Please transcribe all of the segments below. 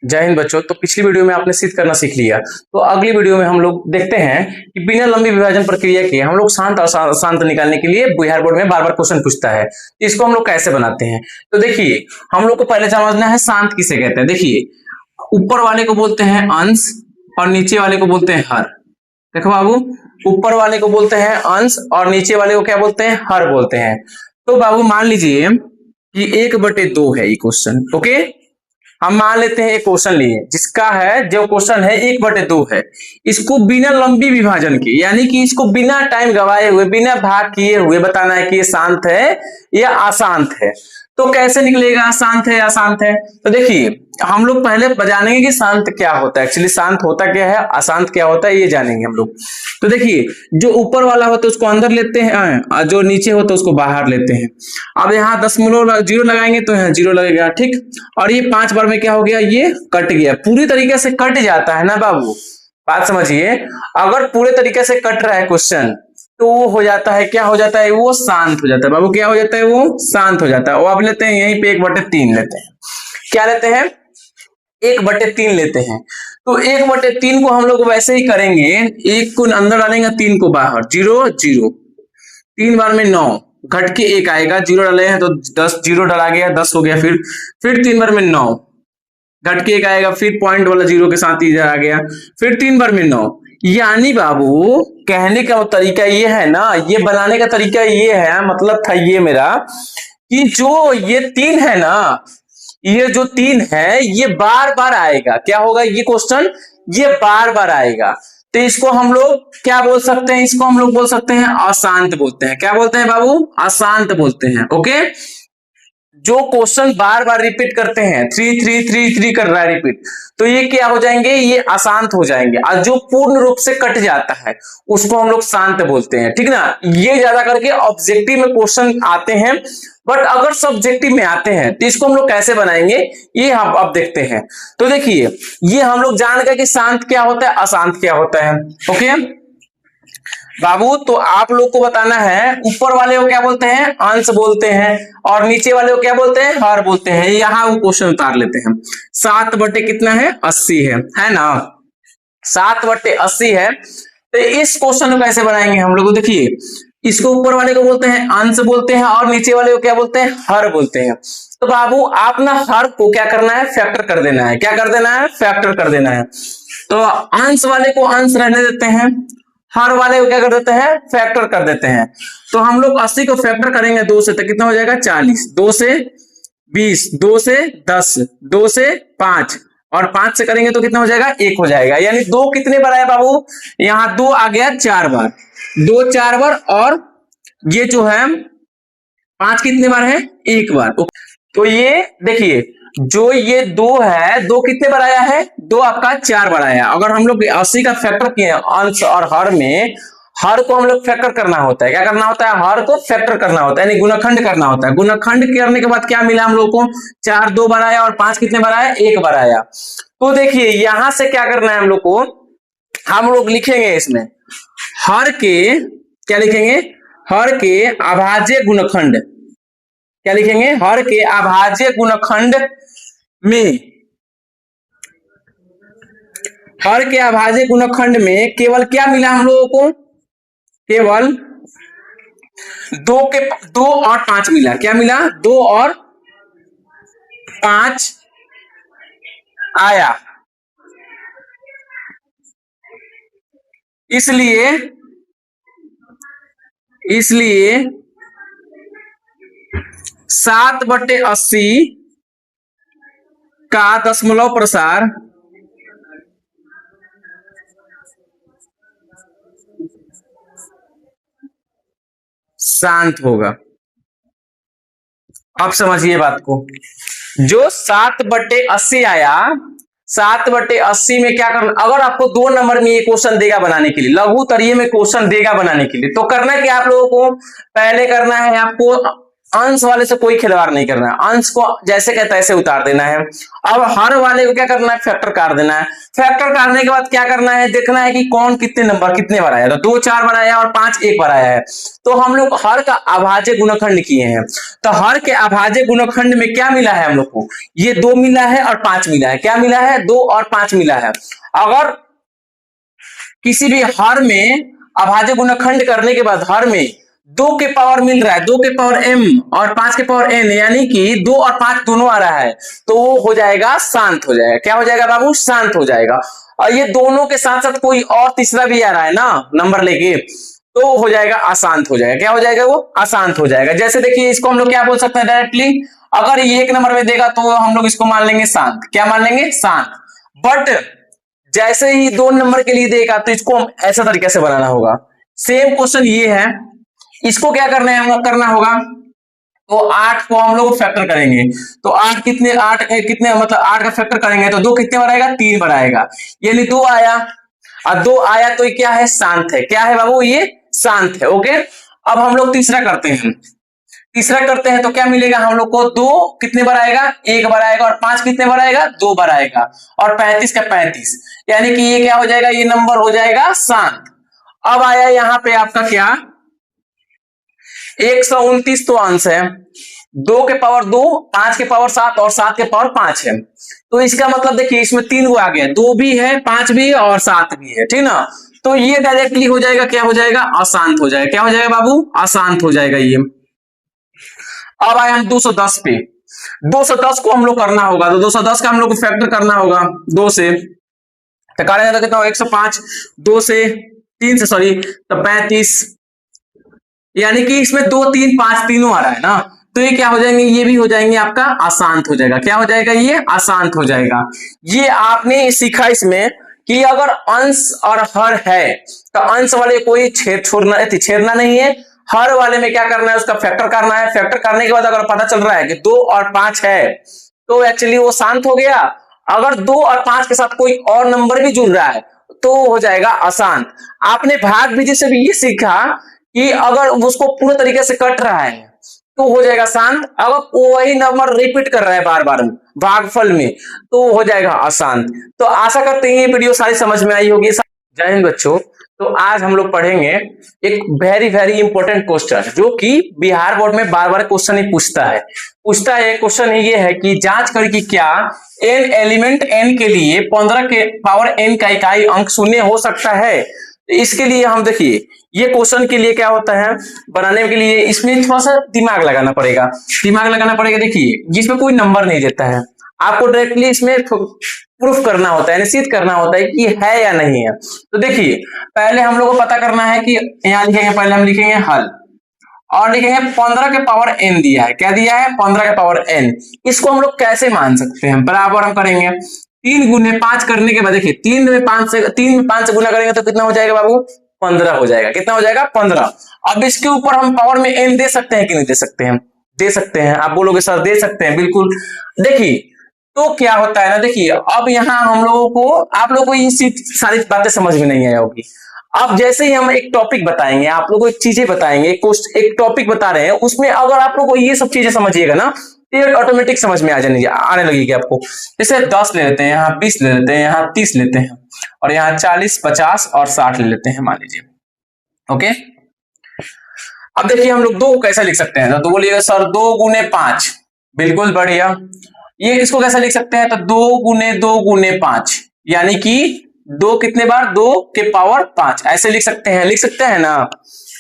जय हिंद बच्चों। तो पिछली वीडियो में आपने सिद्ध करना सीख लिया, तो अगली वीडियो में हम लोग देखते हैं कि बिना लंबी विभाजन प्रक्रिया के हम लोग शांत अशांत निकालने के लिए बिहार बोर्ड में बार बार क्वेश्चन पूछता है, इसको हम लोग कैसे बनाते हैं। तो देखिए, हम लोग को पहले समझना है शांत किसे कहते हैं। देखिए, ऊपर वाले को बोलते हैं अंश और नीचे वाले को बोलते हैं हर। देखो बाबू, ऊपर वाले को बोलते हैं अंश और नीचे वाले को क्या बोलते हैं, हर बोलते हैं। तो बाबू मान लीजिए कि 1/2 है ये क्वेश्चन। ओके, हम मान लेते हैं एक क्वेश्चन लिए जिसका है, जो क्वेश्चन है 1/2 है। इसको बिना लंबी विभाजन के, यानी कि इसको बिना टाइम गवाए हुए, बिना भाग किए हुए बताना है कि ये शांत है या अशांत है। तो कैसे निकलेगा शांत है या अशांत है। तो देखिए, हम लोग पहले जानेंगे कि शांत क्या होता है, एक्चुअली शांत होता क्या है, अशांत क्या होता है, ये जानेंगे हम लोग। तो देखिए, जो ऊपर वाला होता है उसको अंदर लेते हैं और जो नीचे होता है उसको बाहर लेते हैं। अब यहाँ 0 लगाएंगे तो यहाँ 0 लगेगा, ठीक। और ये 5 बार में क्या हो गया, ये कट गया, पूरी तरीके से कट जाता है ना बाबू। बात समझिए, अगर पूरे तरीके से कट रहा है क्वेश्चन तो वो हो जाता है, क्या हो जाता है, वो शांत हो जाता है बाबू। क्या हो जाता है, वो शांत हो जाता है। वो अब लेते हैं यहीं पे 1/3 लेते हैं। क्या लेते हैं, 1/3 लेते हैं। तो 1/3 को हम लोग वैसे ही करेंगे, 1 को अंदर डालेंगे, 3 को बाहर, 0 0, 3 बार में 9, घट के 1 आएगा, 0 डाले हैं तो 10, 0 डला गया, 10 हो गया। फिर 3 बार में 9, घट के 1 आएगा, फिर पॉइंट वाला 0 के साथ इधर आ गया, फिर 3 बार में 9। यानी बाबू कहने का तरीका ये है ना, ये बनाने का तरीका ये है, मतलब था ये मेरा कि जो ये 3 है ना, ये जो 3 है ये बार बार आएगा। क्या होगा, ये क्वेश्चन ये बार बार आएगा। तो इसको हम लोग क्या बोल सकते हैं, इसको हम लोग बोल सकते हैं अशांत बोलते हैं। क्या बोलते हैं बाबू, अशांत बोलते हैं। ओके, जो क्वेश्चन बार बार रिपीट करते हैं, 3 3 3 3 कर रहा है रिपीट, तो ये क्या हो जाएंगे, ये अशांत हो जाएंगे। और जो पूर्ण रूप से कट जाता है उसको हम लोग शांत बोलते हैं, ठीक ना। ये ज्यादा करके ऑब्जेक्टिव में क्वेश्चन आते हैं, बट अगर सब्जेक्टिव में आते हैं तो इसको हम लोग कैसे बनाएंगे, ये हम अब देखते हैं। तो देखिए, ये हम लोग जान गए कि शांत क्या होता है, अशांत क्या होता है। ओके बाबू, तो आप लोग को बताना है, ऊपर वाले को क्या बोलते हैं, अंश बोलते हैं, और नीचे वाले को क्या बोलते हैं, हर बोलते हैं। यहाँ वो क्वेश्चन उतार लेते हैं। 7 बटे कितना है, 80 है ना, 7/80 है। तो इस क्वेश्चन को कैसे बनाएंगे हम लोग, देखिए, इसको ऊपर वाले को बोलते हैं अंश बोलते हैं, और नीचे वाले को क्या बोलते हैं, हर बोलते हैं। तो बाबू आप ना हर को क्या करना है, फैक्टर कर देना है। क्या कर देना है, फैक्टर कर देना है। तो अंश वाले को अंश रहने देते हैं, हर वाले को क्या कर देते हैं, फैक्टर कर देते हैं। तो हम लोग 80 को फैक्टर करेंगे 2 से तो कितना हो जाएगा, 40, 2 से 20, 2 से 10, 2 से 5, और 5 से करेंगे तो कितना हो जाएगा, 1 हो जाएगा। यानी 2 कितने बार आया बाबू, यहाँ 2 आ गया 4 बार, 2 4 बार, और ये जो है 5 कितने बार है, 1 बार। तो ये देखिए, जो ये 2 है, 2 कितने बार आया है, 2 आपका 4 बार आया। अगर हम लोग 80 का फैक्टर किए अंश और हर में, हर को हम लोग फैक्टर करना होता है। क्या करना होता है, हर को फैक्टर करना होता है, यानी गुणनखंड करना होता है। गुणनखंड करने के बाद क्या मिला हम लोग को, 4 2 बार आया, और 5 कितने बार आया, 1 बार आया। तो देखिए, यहां से क्या करना है हम लोग को, हम लोग लिखेंगे इसमें हर के, क्या लिखेंगे, हर के अभाज्य गुणनखंड। क्या लिखेंगे, हर के अभाज्य गुणनखंड में, हर के अभाज्य गुणनखंड में केवल क्या मिला हम लोगों को, केवल 2 और 5 मिला। क्या मिला, 2 और 5 आया। इसलिए 7/80 का दशमलव प्रसार शांत होगा। अब समझिए बात को, जो 7/80 आया, 7/80 में क्या करना, अगर आपको 2 नंबर में ये क्वेश्चन देगा बनाने के लिए, लघु तरीय में क्वेश्चन देगा बनाने के लिए, तो करना क्या आप लोगों को, पहले करना है आपको अंश वाले से कोई खिलवाड़ नहीं करना है, अंश को जैसे कहता है ऐसे उतार देना है। अब हर वाले को क्या करना है, फैक्टर काट देना है। फैक्टर काटने के बाद क्या करना है, देखना है कि कौन कितने नंबर कितने बार आया, तो 2 4 बार आया और 5 1 बार आया है। तो हम लोग हर का अभाज्य गुणनखंड किए हैं, तो हर के अभाज्य गुणनखंड में क्या मिला है हम लोग को, ये 2 मिला है और 5 मिला है। क्या मिला है, 2 और 5 मिला है। अगर किसी भी हर में अभाज्य गुणनखंड करने के बाद हर में 2 के पावर मिल रहा है, 2 के पावर m और 5 के पावर n, यानी कि 2 और 5 दोनों आ रहा है, तो वो हो जाएगा शांत हो जाएगा। क्या हो जाएगा बाबू, शांत हो जाएगा। और ये दोनों के साथ साथ कोई और तीसरा भी आ रहा है ना नंबर लेके, तो हो जाएगा अशांत हो जाएगा। क्या हो जाएगा, वो अशांत हो जाएगा। जैसे देखिए इसको हम लोग क्या बोल सकते हैं डायरेक्टली, अगर ये 1 नंबर में देगा तो हम लोग इसको मान लेंगे शांत। क्या मान लेंगे, शांत। बट जैसे ही 2 नंबर के लिए देगा तो इसको हम ऐसा तरीके से बनाना होगा। सेम क्वेश्चन ये है, इसको क्या करना होगा, तो 8 को हम लोग फैक्टर करेंगे, तो 8 कितने मतलब 8 का फैक्टर करेंगे तो 2 कितने बार आएगा, 3 बार आएगा, यानी 2 आया और 2 आया तो ये क्या है, शांत है। क्या है बाबू, ये शांत है। ओके, अब हम लोग तीसरा करते हैं तो क्या मिलेगा हम लोग को, 2 कितने बार आएगा, 1 बार आएगा, और 5 कितने बार आएगा, 2 बार आएगा, और 35 का 35, यानी कि ये क्या हो जाएगा, ये नंबर हो जाएगा शांत। अब आया यहाँ पे आपका क्या, 129 तो अंश है, 2 के पावर 2, 5 के पावर 7 और 7 के पावर 5 है। तो इसका मतलब देखिए इसमें 3 गो आ गया, 2 भी है, 5 भी है और 7 भी है, ठीक ना। तो ये डायरेक्टली हो जाएगा, क्या हो जाएगा, अशांत हो जाएगा। क्या हो जाएगा बाबू, अशांत हो जाएगा ये। अब आए हम 210 पे, 210 को हम लोग करना होगा, तो 210 का हम लोग को फैक्टर करना होगा 2 से, तो करेंगे तो कितना हो, 105, 2 से 3 से सॉरी, तो 35, यानी कि इसमें 2 3 5 तीनों आ रहा है ना, तो ये क्या हो जाएंगे, ये भी हो जाएंगे आपका अशांत हो जाएगा। क्या हो जाएगा, ये अशांत हो जाएगा। ये आपने सीखा इसमें कि अगर अंश और हर है तो अंश वाले कोई छेड़ना नहीं है, हर वाले में क्या करना है, उसका फैक्टर करना है। फैक्टर करने के बाद अगर पता चल रहा है कि 2 और 5 है तो एक्चुअली वो शांत हो गया। अगर 2 और 5 के साथ कोई और नंबर भी जुड़ रहा है तो हो जाएगा अशांत। आपने भाग विधि से भी ये सीखा कि अगर उसको पूरे तरीके से कट रहा है तो हो जाएगा शांत, अगर वही नंबर रिपीट कर रहा है बार बार भागफल में तो हो जाएगा अशांत। तो आशा करते हैं ये वीडियो सारी समझ में आई होगी। जय हिंद बच्चों। तो आज हम लोग पढ़ेंगे एक वेरी वेरी इंपॉर्टेंट क्वेश्चन जो कि बिहार बोर्ड में बार बार क्वेश्चन ही पूछता है। क्वेश्चन ये है कि जांच करें कि क्या n एलिमेंट n के लिए 15 के पावर n का इकाई अंक शून्य हो सकता है। इसके लिए हम देखिए ये क्वेश्चन के लिए क्या होता है, बनाने के लिए इसमें थोड़ा सा दिमाग लगाना पड़ेगा। देखिए जिसमें कोई नंबर नहीं देता है, आपको डायरेक्टली इसमें प्रूफ करना होता है, निश्चित करना होता है कि है या नहीं है। तो देखिए पहले हम लोग को पता करना है कि यहाँ लिखेंगे, पहले हम लिखेंगे हल और लिखेंगे 15 के पावर n दिया है। क्या दिया है, 15 के पावर n। इसको हम लोग कैसे मान सकते हैं, बराबर हम करेंगे 3 गुने 5 करने के बाद देखिए 3 में 5 से गुना करेंगे तो कितना हो जाएगा बाबू, 15 हो जाएगा। कितना हो जाएगा, 15। अब इसके ऊपर हम पावर में n दे सकते हैं कि नहीं दे सकते हैं, दे सकते हैं। आप बोलोगे सर दे सकते हैं, बिल्कुल। देखिए तो क्या होता है ना, देखिए अब यहाँ हम लोगों को, आप लोगों को ये सारी बातें समझ में नहीं आई होगी। अब जैसे ही हम एक टॉपिक बताएंगे, आप लोगों को एक चीजें बताएंगे, एक टॉपिक बता रहे हैं, उसमें अगर आप लोग को ये सब चीजें समझिएगा ना तो ये ऑटोमेटिक समझ में आने लगेगी आपको। जैसे 10 ले लेते हैं, यहाँ 20 ले लेते हैं, यहाँ 30 लेते हैं और यहाँ 40 50 और 60 ले लेते हैं मान लीजिए। ओके, अब देखिए हम लोग 2 कैसे लिख सकते हैं, तो बोलिएगा सर 2 गुने 5, बिल्कुल बढ़िया। ये इसको कैसे लिख सकते हैं, तो 2 गुने 5 यानी कि 2 कितने बार, 2 के पावर 5, ऐसे लिख सकते हैं ना।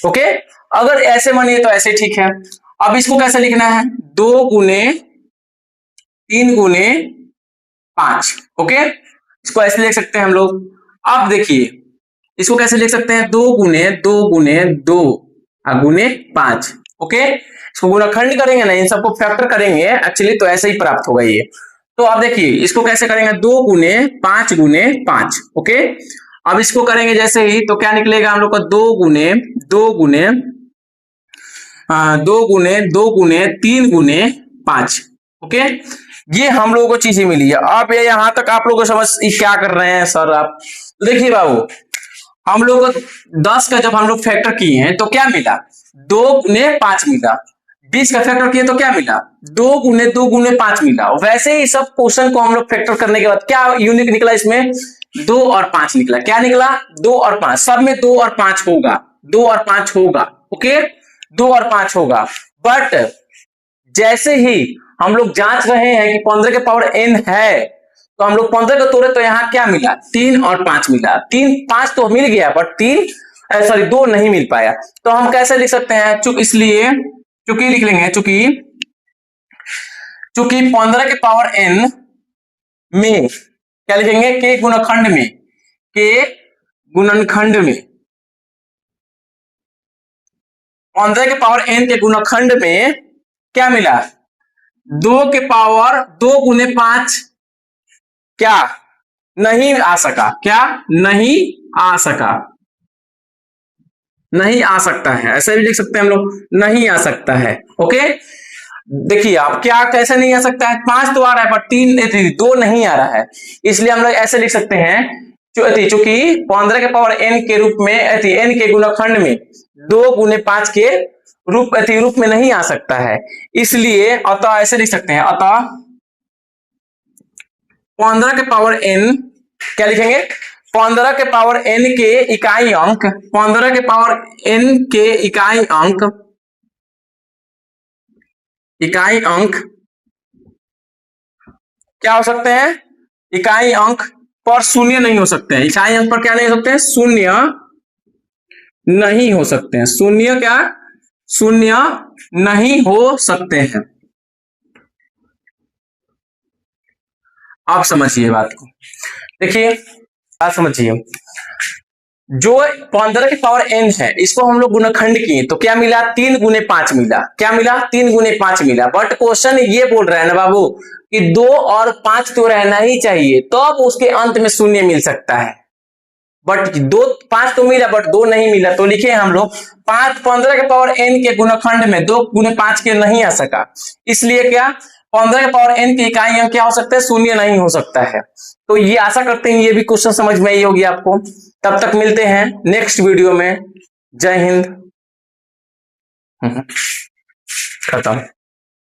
ओके, अगर ऐसे मानिए तो ऐसे ठीक है। अब इसको कैसे लिखना है, 2 गुने 3 गुने 5। ओके, इसको ऐसे लिख सकते हैं हम लोग। अब देखिए इसको कैसे लिख सकते हैं, 2 गुने 2 गुने 5। ओके, इसको गुणनखंड करेंगे ना, इन सबको फैक्टर करेंगे एक्चुअली, तो ऐसे ही प्राप्त होगा ये। तो अब देखिए इसको कैसे करेंगे, 2 गुने 5 गुने 5। ओके, अब इसको करेंगे जैसे ही तो क्या निकलेगा हम लोग का, 2 गुने 2 गुने 3 गुने 5। ओके, ये हम लोगों को चीजें मिली है। अब ये यहां तक आप लोग को समझ क्या कर रहे हैं सर आप, तो देखिए बाबू हम लोग 10 का जब हम लोग फैक्टर किए हैं तो क्या मिला, 2 गुने 5 मिला। 20 का फैक्टर किए तो क्या मिला, 2 गुने 2 गुने 5 मिला। वैसे ही सब क्वेश्चन को हम लोग फैक्टर करने के बाद क्या यूनिक निकला, इसमें 2 और 5 निकला। क्या निकला, 2 और 5, सब में 2 और 5 होगा, 2 और 5 होगा, ओके 2 और 5 होगा। बट जैसे ही हम लोग जांच रहे हैं कि 15 के पावर n है, तो हम लोग 15 को तोड़े तो यहाँ क्या मिला, 3 और 5 मिला। 3 5 तो मिल गया, बट 2 नहीं मिल पाया। तो हम कैसे लिख सकते हैं, चूंकि लिख लेंगे, चूंकि 15 के पावर n में क्या लिखेंगे, के गुणनखंड में 15 के पावर n के गुणनखंड में क्या मिला, 2 के पावर 2 गुने 5 क्या नहीं आ सका, नहीं आ सकता है। ऐसे भी लिख सकते हैं हम लोग, नहीं आ सकता है। ओके, देखिए आप क्या कैसे नहीं आ सकता है, 5 तो आ रहा है बट 2 नहीं आ रहा है, इसलिए हम लोग ऐसे लिख सकते हैं, चूंकि 15 के पावर n के रूप में n के गुणनखंड में 2 गुने 5 के रूप में नहीं आ सकता है, इसलिए अतः ऐसे लिख सकते हैं, अतः 15 के पावर n क्या लिखेंगे, 15 के पावर n के इकाई अंक, 15 के पावर n के इकाई अंक क्या हो सकते हैं, इकाई अंक पर शून्य नहीं हो सकते हैं। इकाई अंक पर क्या नहीं हो सकते हैं, शून्य नहीं हो सकते हैं। शून्य नहीं हो सकते हैं। आप समझिए बात को, देखिए बात समझिए, जो 15 की पावर n है इसको हम लोग गुणनखंड किए तो क्या मिला, 3 गुने 5 मिला। क्या मिला, 3 गुने 5 मिला। बट क्वेश्चन ये बोल रहा है ना बाबू कि 2 और 5 तो रहना ही चाहिए, तो अब उसके अंत में शून्य मिल सकता है। बट 5 तो मिला बट 2 नहीं मिला, तो लिखे हम लोग 15 के पावर n के गुणनखंड में 2 गुने 5 के नहीं आ सका, इसलिए क्या 15 के पावर n की इकाई अंक क्या हो सकता है, शून्य नहीं हो सकता है। तो ये आशा करते हैं ये भी क्वेश्चन समझ में आई होगी आपको। तब तक मिलते हैं नेक्स्ट वीडियो में। जय हिंद। खत्म।